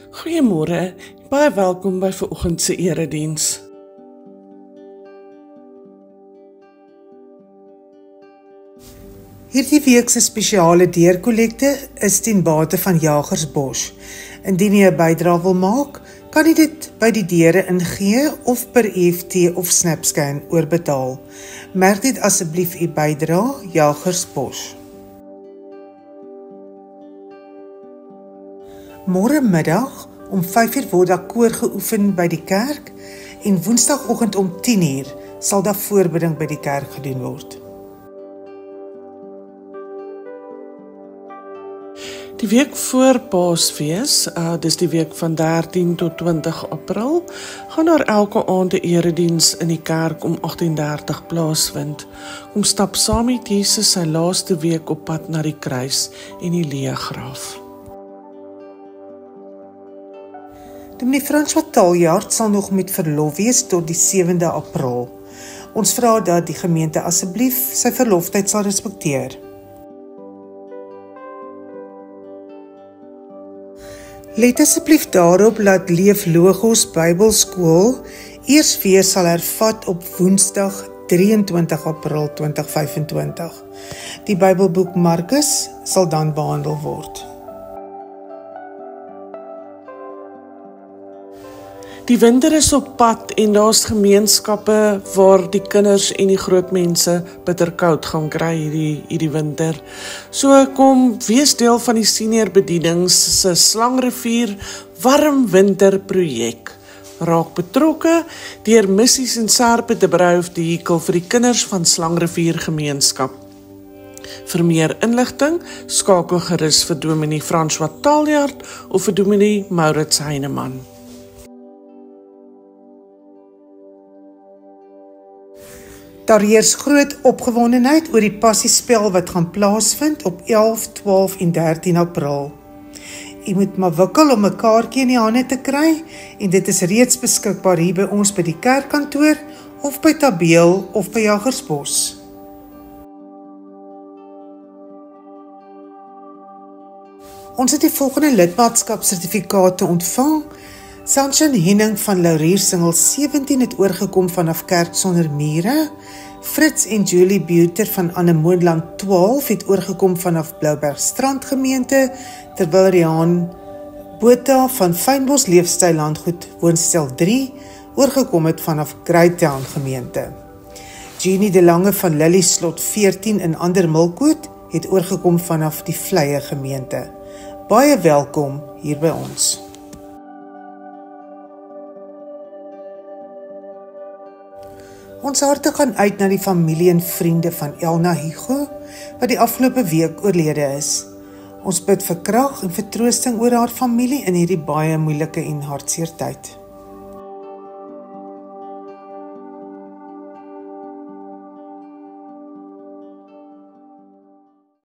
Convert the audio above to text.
Goeiemôre, baie welkom by vanoggend se erediens. Hierdie week se spesiale deurkollekte is ten bate van Jagersbos. Indien jy 'n bydrae wil maak, kan jy dit by die deure ingee of per EFT of SnapScan oorbetaal. Merk dit asseblief u bydrae Jagersbos. Môre middag om 5:00 word daar koor geoefen by die kerk en woensdagoggend om 10:00 sal daar voorbidding by die kerk gedoen word. Die week voor Paasfees, dis die week van 13 tot 20 April, gaan daar elke aand 'n erediens in die kerk om 18:30 plaasvind. Kom stap saam met Jesus sy laaste week op pad na die kruis en die leë graf. Dominee François Taljaard sal nog met verlof wees tot die 7de April. Ons vra dat die gemeente asseblief sy verloftyd sal respekteer. Let asseblief daarop dat Leef Logos Bybelskool eers weer sal hervat op Woensdag 23 April 2025. Die Bybelboek Markus sal dan behandel word. Die winter is op pad en daar's gemeenskappe waar die kinders en die groot mense bitterkoud gaan kry hierdie winter. So kom wees deel van die senior bedienings se Slangrivier warm winter projek. Raak betrokke deur missies en serpe te brou vehikel vir die kinders van Slangrivier gemeenskap. Vir meer inligting skakel gerus vir Dominee François Taljaard of vir Dominee Maurits Heineman. Daar heers groot opgewondenheid oor die passiespel wat gaan plaasvind op 11, 12 en 13 April. U moet maar wikkel om 'n kaartjie in die hande te kry en dit is reeds beskikbaar hier by ons by die kerkkantoor of by Tabeel of by Jagersbos. Ons het die volgende lidmaatskapsertifikate ontvang. Sanchin Henning van Lauriersingel 17 het oorgekom vanaf Kerk Sonder Mure. Fritz en Julie Buter van Anemoonland 12 het oorgekom vanaf Bloubergstrand gemeente, terwyl Riaan Botha van Fynbos Leefstyl Landgoed Woonstel 3 oorgekom het vanaf Greytown gemeente. Jeannie de Lange van Lily Slot 14 in Andermilkoot het oorgekom vanaf die Vleie gemeente. Baie welkom hier by ons. Ons harte gaan uit na die familie en vriende van Elna Hugo, wat die afgelope week oorlede is. Ons bid vir krag en vertroosting oor haar familie in hierdie baie moeilike en hartseer tyd.